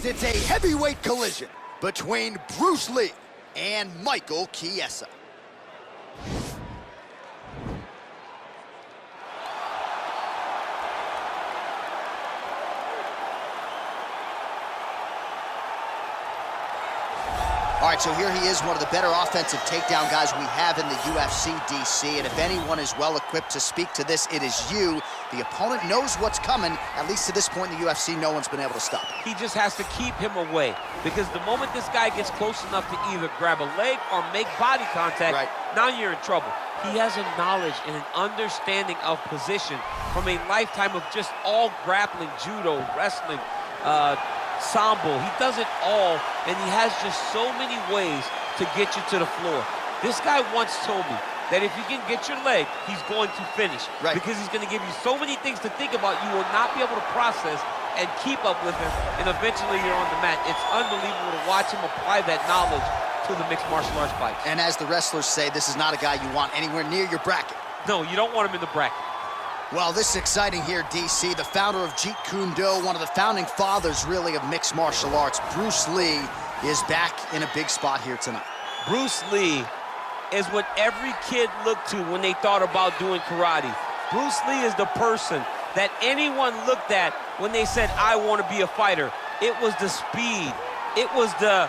Next, it's a heavyweight collision between Bruce Lee and Michael Chiesa. All right, so here he is, one of the better offensive takedown guys we have in the UFC, DC. And if anyone is well-equipped to speak to this, it is you. The opponent knows what's coming. At least to this point in the UFC, no one's been able to stop him. He just has to keep him away, because the moment this guy gets close enough to either grab a leg or make body contact, now you're in trouble. He has a knowledge and an understanding of position from a lifetime of just all grappling, judo, wrestling, sambo. He does it all, and he has just so many ways to get you to the floor. This guy once told me that if you can get your leg, he's going to finish. Because he's going to give you so many things to think about, you will not be able to process and keep up with him, and eventually you're on the mat. It's unbelievable to watch him apply that knowledge to the mixed martial arts fight. And as the wrestlers say, this is not a guy you want anywhere near your bracket. No, you don't want him in the bracket. Well, this is exciting here, DC. The founder of Jeet Kune Do, one of the founding fathers, really, of mixed martial arts, Bruce Lee, is back in a big spot here tonight. Bruce Lee is what every kid looked to when they thought about doing karate. Bruce Lee is the person that anyone looked at when they said, I want to be a fighter. It was the speed. It was the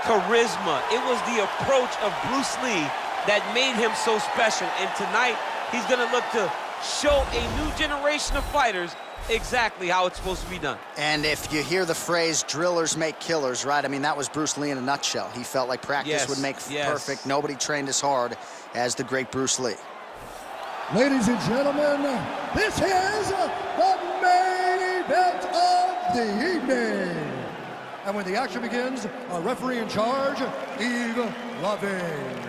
charisma. It was the approach of Bruce Lee that made him so special. And tonight, he's going to look to show a new generation of fighters exactly how it's supposed to be done. And if you hear the phrase, drillers make killers, right? I mean, that was Bruce Lee in a nutshell. He felt like practice would make perfect. Nobody trained as hard as the great Bruce Lee. Ladies and gentlemen, this is the main event of the evening. And when the action begins, our referee in charge, Yves Loving.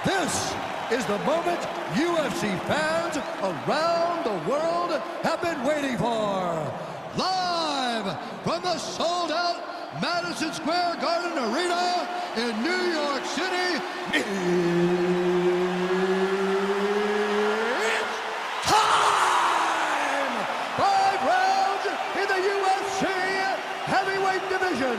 This is the moment UFC fans around the world have been waiting for. Live from the sold-out Madison Square Garden Arena in New York City, it's time! 5 rounds in the UFC heavyweight division.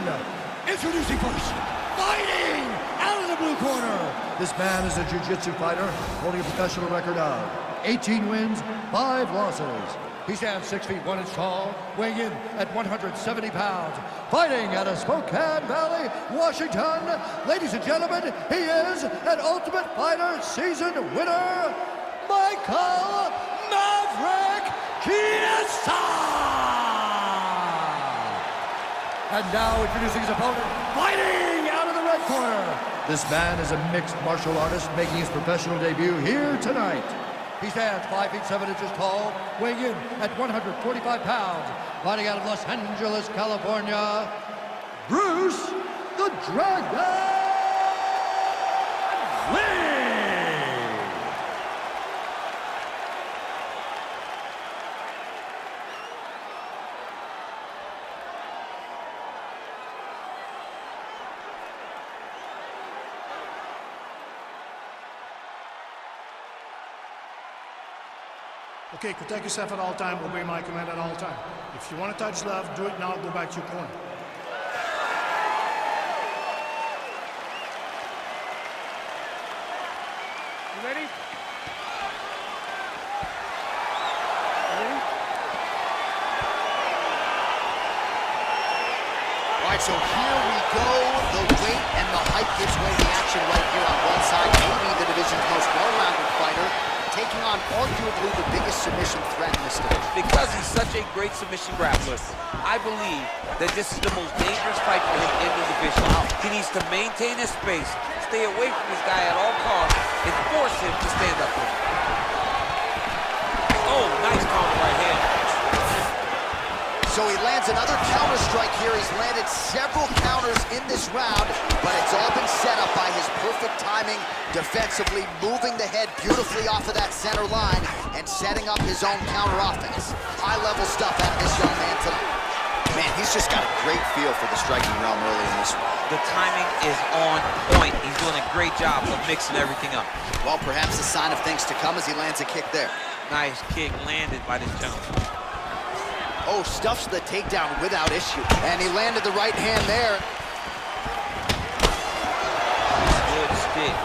Introducing first, fighting out of the blue corner. This man is a jiu-jitsu fighter holding a professional record of 18 wins, 5 losses. He stands 6 feet 1 inch tall, weighing in at 170 pounds. Fighting out of Spokane Valley, Washington. Ladies and gentlemen, he is an Ultimate Fighter season winner, Michael Maverick Chiesa! And now introducing his opponent, fighting out of the red corner. This man is a mixed martial artist making his professional debut here tonight. He stands 5 feet 7 inches tall, weighing in at 145 pounds. Fighting out of Los Angeles, California, Bruce the Dragon Lee! Okay, protect yourself at all times, obey my command at all times. If you want to touch left, do it now, go back to your corner. You ready? All right, so here we go. The weight and the height gives way the action right here on one side. Maybe the division's most well-rounded fighter, taking on arguably the biggest submission threat in this division. Because he's such a great submission grappler, I believe that this is the most dangerous fight for him in the division. He needs to maintain his space, stay away from this guy at all costs, and force him to stand up with him. Oh, nice counter right hand. So he lands another counter strike here. He's landed several counters in this round, but it's all been set up by his perfect timing defensively, moving the head beautifully off of that center line and setting up his own counter offense. High-level stuff out of this young man tonight. Man, he's just got a great feel for the striking realm early in this one. The timing is on point. He's doing a great job of mixing everything up. Well, perhaps a sign of things to come as he lands a kick there. Nice kick landed by this gentleman. Oh, stuffs the takedown without issue. And he landed the right hand there. Good stick.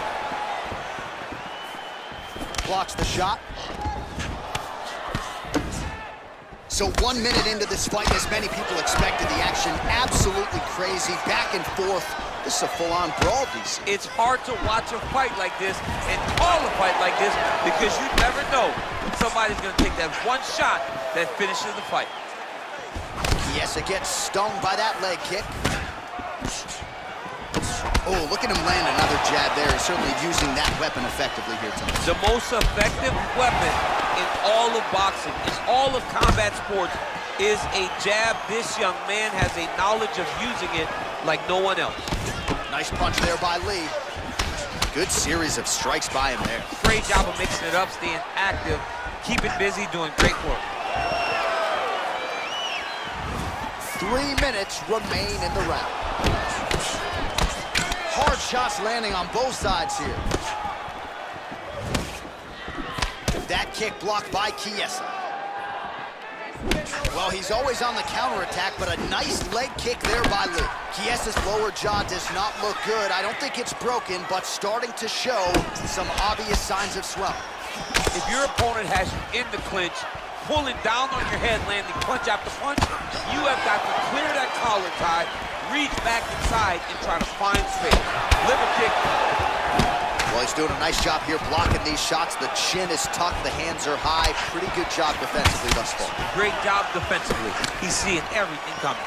Blocks the shot. So 1 minute into this fight, as many people expected, the action absolutely crazy, back and forth. This is a full-on brawl, DC. It's hard to watch a fight like this and call a fight like this because you never know when somebody's going to take that one shot that finishes the fight. Chiesa gets stung by that leg kick. Oh, look at him land another jab there. He's certainly using that weapon effectively here tonight. The most effective weapon in all of boxing, in all of combat sports, is a jab. This young man has a knowledge of using it like no one else. Nice punch there by Lee. Good series of strikes by him there. Great job of mixing it up, staying active, keeping busy, doing great work. 3 minutes remain in the round. Hard shots landing on both sides here. That kick blocked by Chiesa. Well, he's always on the counterattack, but a nice leg kick there by Lee. Chiesa's lower jaw does not look good. I don't think it's broken, but starting to show some obvious signs of swelling. If your opponent has you in the clinch, pulling down on your head, landing punch after punch, you have got to clear that collar tie, reach back inside, and try to find space. Liver kick. Well, he's doing a nice job here blocking these shots. The chin is tucked, the hands are high. Pretty good job defensively thus far. Great job defensively. He's seeing everything coming.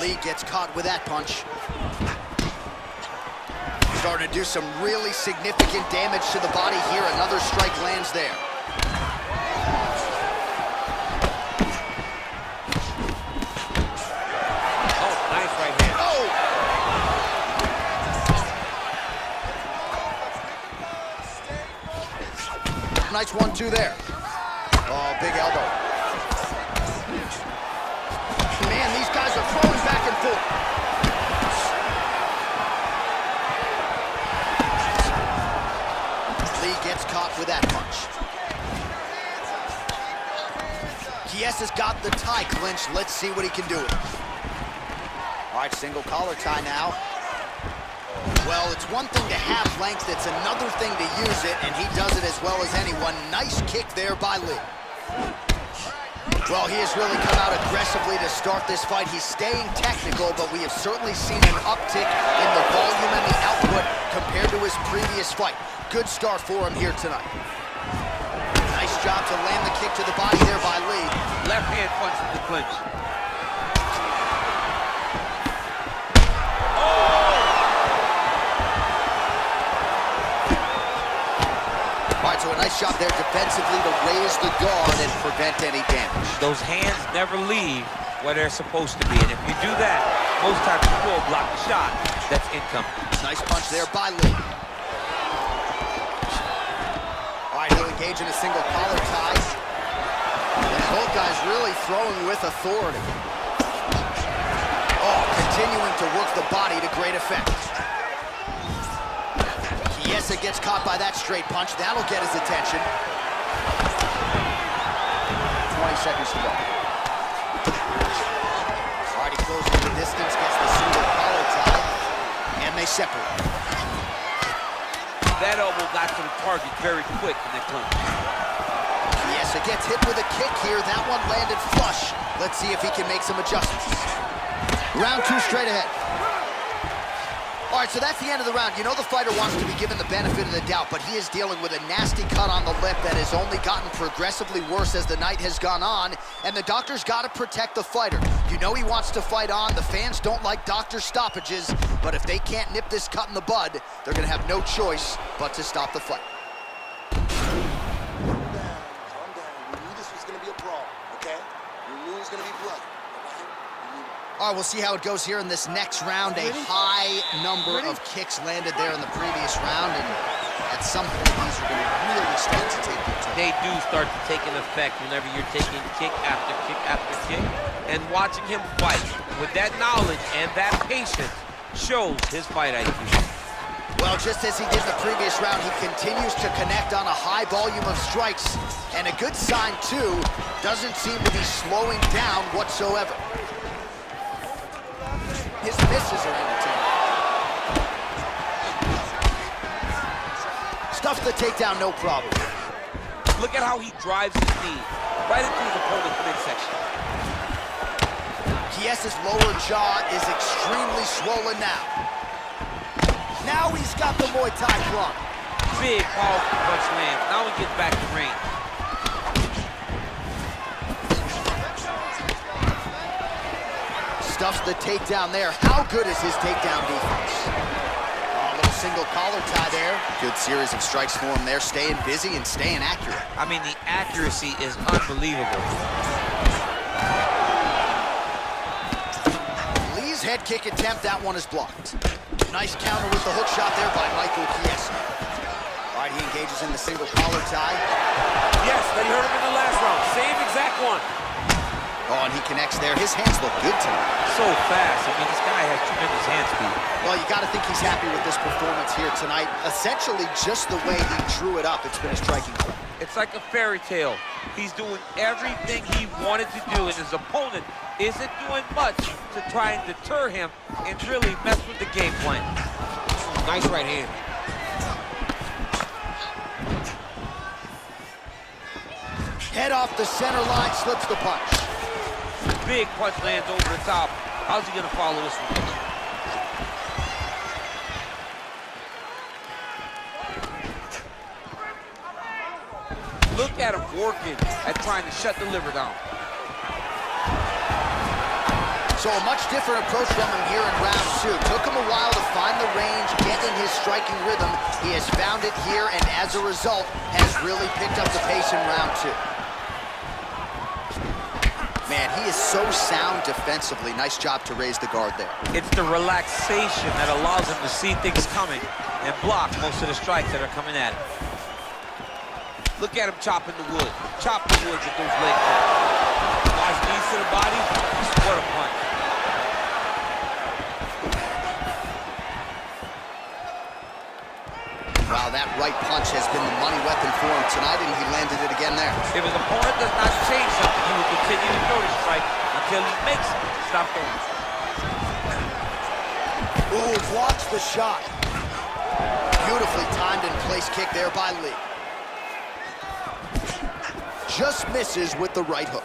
Lee gets caught with that punch. Starting to do some really significant damage to the body here. Another strike lands there. Oh, nice right hand. Oh! Nice 1-2 there. Oh, big elbow. Man, these guys are throwing back and forth. Lee gets caught with that punch. Chiesa's got the tie clinched. Let's see what he can do with it. All right, single collar tie now. Well, it's one thing to have length, it's another thing to use it, and he does it as well as anyone. Nice kick there by Lee. Well, he has really come out aggressively to start this fight. He's staying technical, but we have certainly seen an uptick in the volume and the output compared to his previous fight. Good start for him here tonight. Nice job to land the kick to the body there by Lee. Left hand punch to the clinch. So a nice shot there defensively to raise the guard and prevent any damage. Those hands never leave where they're supposed to be, and if you do that, most times you will block the shot that's incoming. Nice punch there by Lee. All right, he'll engage in a single collar tie. And both guys really throwing with authority. Oh, continuing to work the body to great effect. Chiesa gets caught by that straight punch. That'll get his attention. 20 seconds to go. All right, he closes the distance, gets the single collar tie, and they separate. That elbow got to the target very quick in the clinch. Chiesa gets hit with a kick here. That one landed flush. Let's see if he can make some adjustments. Round 2 straight ahead. All right, so that's the end of the round. You know the fighter wants to be given the benefit of the doubt, but he is dealing with a nasty cut on the lip that has only gotten progressively worse as the night has gone on, and the doctor's got to protect the fighter. You know he wants to fight on. The fans don't like doctor stoppages, but if they can't nip this cut in the bud, they're going to have no choice but to stop the fight. Calm down. We knew this was going to be a brawl, okay? We knew it was going to be blood. All right, we'll see how it goes here in this next round. A high number of kicks landed there in the previous round, and at some point, these are going to really start to take their toll. They do start to take an effect whenever you're taking kick after kick after kick, and watching him fight with that knowledge and that patience shows his fight IQ. Well, just as he did in the previous round, he continues to connect on a high volume of strikes. And a good sign, too, doesn't seem to be slowing down whatsoever. His misses are entertaining. Stuffs the takedown, no problem. Look at how he drives his knee right into his opponent's midsection. Chiesa's lower jaw is extremely swollen now. Now he's got the Muay Thai club. Big, powerful punch lands. Now he gets back to range. Stuffs the takedown there. How good is his takedown defense? Oh, a little single collar tie there. Good series of strikes for him there. Staying busy and staying accurate. I mean, the accuracy is unbelievable. Lee's head kick attempt, that one is blocked. Nice counter with the hook shot there by Michael Chiesa. All right, he engages in the single collar tie. Yes, they heard him in the last round. Same exact one. Oh, and he connects there. His hands look good tonight. So fast. I mean, this guy has tremendous hand speed. Well, you got to think he's happy with this performance here tonight. Essentially, just the way he drew it up, it's been a striking play. It's like a fairy tale. He's doing everything he wanted to do, and his opponent isn't doing much to try and deter him and really mess with the game plan. Nice right hand. Head off the center line, slips the punch. Big punch lands over the top. How's he gonna follow this one? Look at him working at trying to shut the liver down. So a much different approach from him here in round two. Took him a while to find the range, get in his striking rhythm. He has found it here, and as a result, has really picked up the pace in round two. Man, he is so sound defensively. Nice job to raise the guard there. It's the relaxation that allows him to see things coming and block most of the strikes that are coming at him. Look at him chopping the wood. Chop the wood with those leg kicks. Watch knees to the body. What a punch. Wow, that right punch has been the money weapon for him tonight, and he landed it again there. If his opponent does not change something, he will continue to throw the strike until he makes it stop throwing. Ooh, blocks the shot. Beautifully timed and place kick there by Lee. Just misses with the right hook.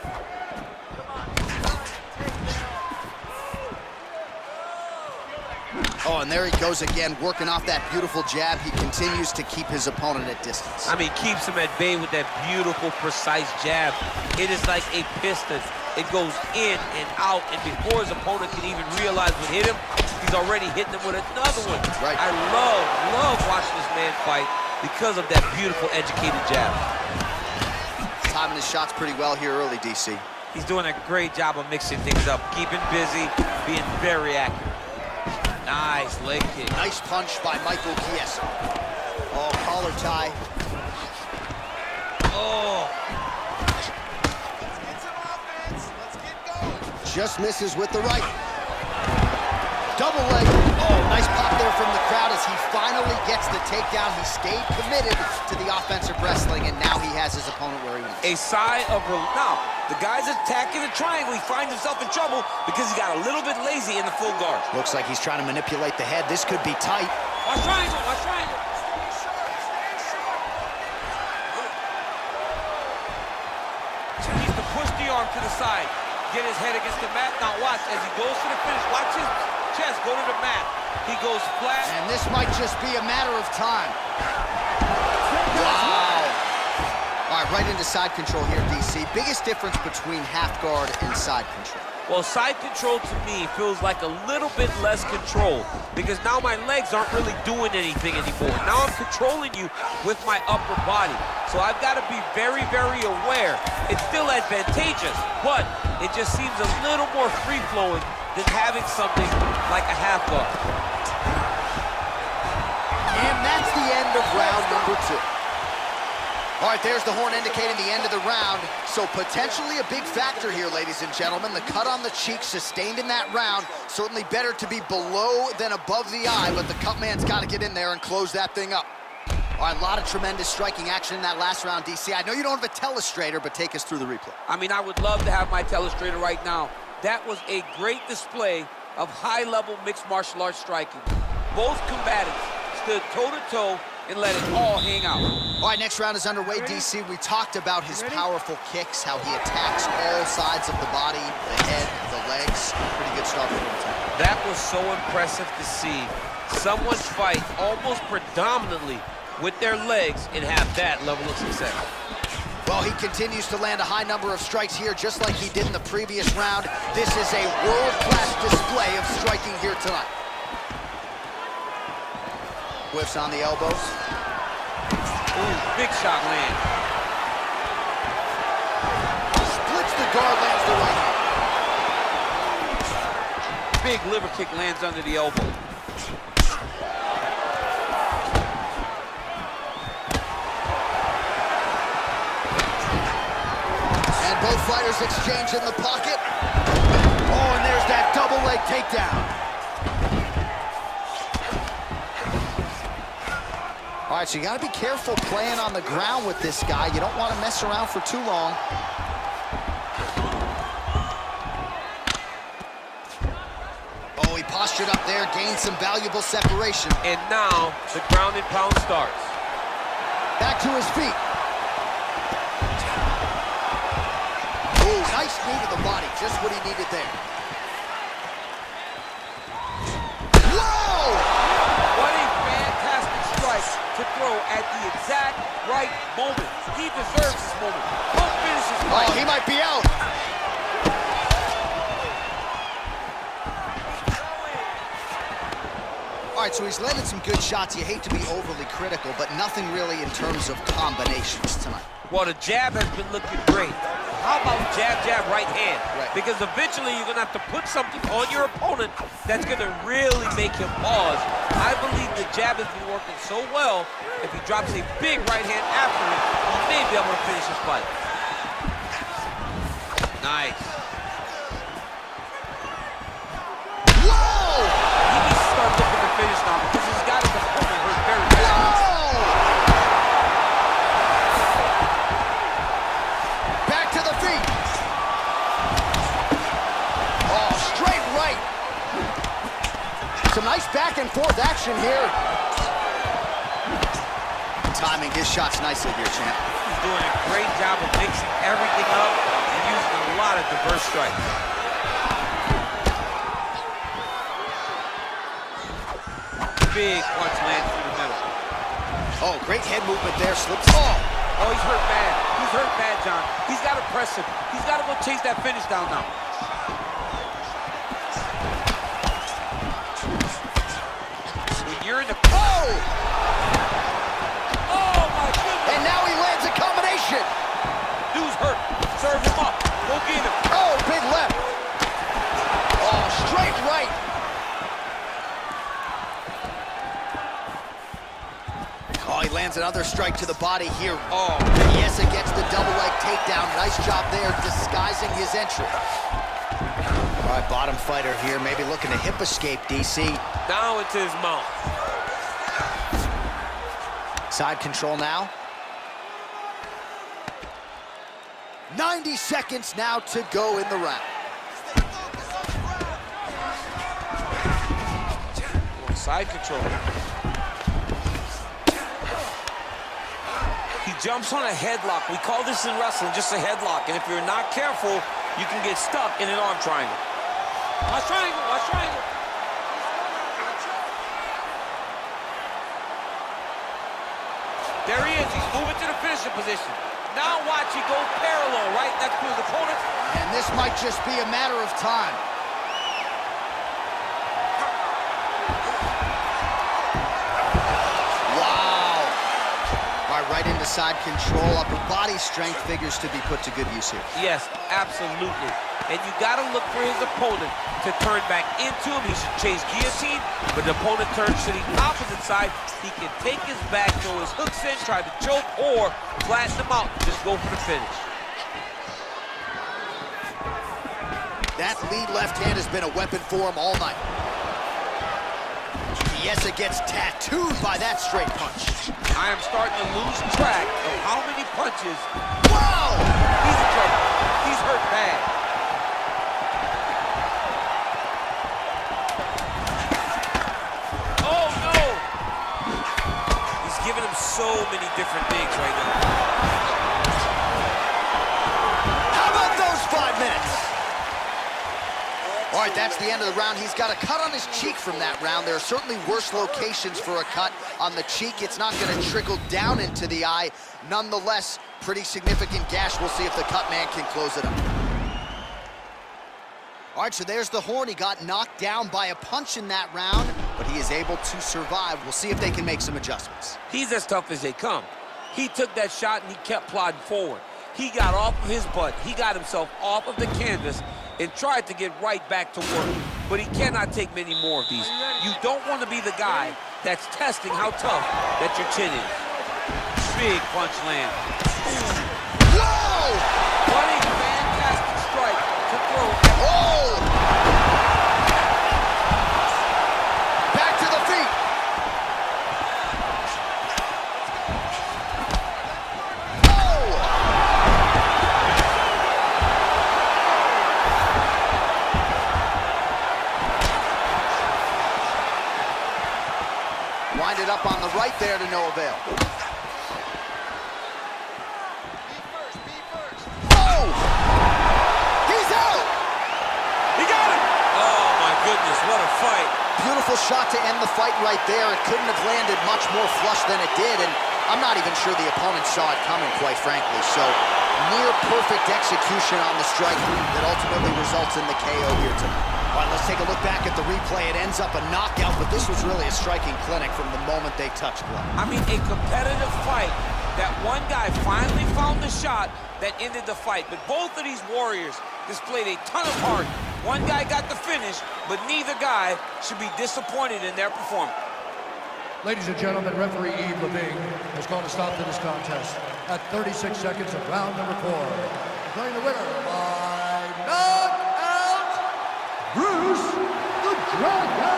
Oh, and there he goes again, working off that beautiful jab. He continues to keep his opponent at distance. I mean, keeps him at bay with that beautiful, precise jab. It is like a piston. It goes in and out, and before his opponent can even realize what hit him, he's already hitting him with another one. Right. I love watching this man fight because of that beautiful, educated jab. Timing his shots pretty well here early, DC. He's doing a great job of mixing things up, keeping busy, being very accurate. Nice leg kick. Nice punch by Michael Chiesa. Oh, collar tie. Oh. Just misses with the right. Double leg. Oh, nice pop there from the crowd as he finally gets the takedown. He stayed committed to the offensive wrestling, and now he has his opponent where he wants. A sigh of relief. Now, the guy's attacking the triangle. He finds himself in trouble because he got a little bit lazy in the full guard. Looks like he's trying to manipulate the head. This could be tight. Watch triangle, watch triangle. He needs to push the arm to the side. Get his head against the mat. Now watch, as he goes to the finish, watch his chest go to the mat. He goes flat. And this might just be a matter of time. Wow. All right, right into side control here, DC. Biggest difference between half guard and side control. Well, side control to me feels like a little bit less control because now my legs aren't really doing anything anymore. Now I'm controlling you with my upper body. So I've got to be very, very aware. It's still advantageous, but it just seems a little more free-flowing than having something like a half guard. And that's the end of round number two. All right, there's the horn indicating the end of the round. So potentially a big factor here, ladies and gentlemen. The cut on the cheek sustained in that round. Certainly better to be below than above the eye, but the cut man's got to get in there and close that thing up. All right, a lot of tremendous striking action in that last round, DC. I know you don't have a telestrator, but take us through the replay. I mean, I would love to have my telestrator right now. That was a great display of high-level mixed martial arts striking. Both combatants stood toe-to-toe and let it all hang out. All right, next round is underway, DC. We talked about his powerful kicks, how he attacks all sides of the body, the head, the legs. Pretty good start for him tonight. That was so impressive to see. Someone fight almost predominantly with their legs and have that level of success. Well, he continues to land a high number of strikes here, just like he did in the previous round. This is a world-class display of striking here tonight. Whiffs on the elbows. Ooh, big shot land. Splits the guard, lands the right hand. Big liver kick lands under the elbow. And both fighters exchange in the pocket. Oh, and there's that double leg takedown. All right, so you got to be careful playing on the ground with this guy. You don't want to mess around for too long. Oh, he postured up there, gained some valuable separation. And now the ground and pound starts. Back to his feet. Oh, nice knee to the body, just what he needed there. Whoa! What a fantastic strike to throw at the exact right moment. He deserves this moment. Don't finish his fight. Oh, he might be out. All right, so he's landed some good shots. You hate to be overly critical, but nothing really in terms of combinations tonight. Well, the jab has been looking great. How about jab, jab, right hand? Right. Because eventually you're going to have to put something on your opponent that's going to really make him pause. I believe the jab has been working so well, if he drops a big right hand after it, he may be able to finish his fight. Nice. Whoa! He needs to start looking to finish now because he's got his opponent hurt very badly. Back to the feet. Oh, straight right. Some nice back and forth action here. Timing his shots nicely here, champ. He's doing a great job of mixing everything up and using a lot of diverse strikes. Big punch lands through the middle. Oh, great head movement there. Slips. Oh, he's hurt bad. He's hurt bad, John. He's got to press him. He's got to go chase that finish down now. When you're in the... Oh! Oh, my goodness. And now he lands a combination. Dude's hurt. Serve him up. Go get him. Oh, big left. Oh, straight right. Oh, he lands another strike to the body here. Oh. Chiesa gets the double leg takedown. Nice job there disguising his entry. All right, bottom fighter here, maybe looking to hip escape, DC. Down into his mouth. Side control now. 90 seconds now to go in the round. Side control. He jumps on a headlock. We call this in wrestling just a headlock. And if you're not careful, you can get stuck in an arm triangle. Watch triangle, watch triangle. There he is. He's moving to the finishing position. Now watch, he goes parallel right next to his opponent. And this might just be a matter of time. Wow. All right, right side-into-side control. Upper body strength figures to be put to good use here. Yes, absolutely. And you got to look for his opponent to turn back into him. He should chase guillotine, but the opponent turns to the opposite side. He can take his back, throw his hooks in, try to choke, or flatten him out, just go for the finish. That lead left hand has been a weapon for him all night. Chiesa gets tattooed by that straight punch. I am starting to lose track of how many punches. Whoa! He's in trouble. He's hurt bad. Oh, no! He's giving him so many different things right now. How about those 5 minutes? All right, that's the end of the round. He's got a cut on his cheek from that round. There are certainly worse locations for a cut on the cheek. It's not going to trickle down into the eye. Nonetheless, pretty significant gash. We'll see if the cut man can close it up. All right, so there's the horn. He got knocked down by a punch in that round, but he is able to survive. We'll see if they can make some adjustments. He's as tough as they come. He took that shot and he kept plodding forward. He got off of his butt. He got himself off of the canvas and tried to get right back to work. But he cannot take many more of these. You don't want to be the guy that's testing how tough that your chin is. Big punch land. Whoa! What a fantastic strike to throw. Oh! Back to the feet. Winded up on the right there to no avail. Oh! He's out! He got him! Oh, my goodness, what a fight. Beautiful shot to end the fight right there. It couldn't have landed much more flush than it did, and I'm not even sure the opponent saw it coming, quite frankly. So, near perfect execution on the strike that ultimately results in the KO here tonight. All right, let's take a look back at the replay. It ends up a knockout, but this was really a striking clinic from the moment they touched blood. I mean, a competitive fight that one guy finally found the shot that ended the fight. But both of these warriors displayed a ton of heart. One guy got the finish, but neither guy should be disappointed in their performance. Ladies and gentlemen, referee Yves Levine has called a stop to this contest at 36 seconds of round number 4. Declaring the winner by knockout, Bruce the Dragon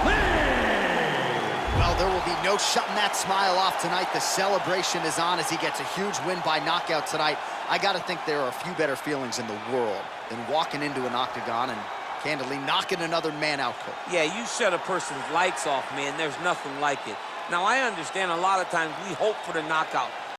Lee! Well, there will be no shutting that smile off tonight. The celebration is on as he gets a huge win by knockout tonight. I got to think there are a few better feelings in the world than walking into an octagon and candidly knocking another man out cold. Yeah, you shut a person's lights off, man. There's nothing like it. Now, I understand a lot of times we hope for the knockout,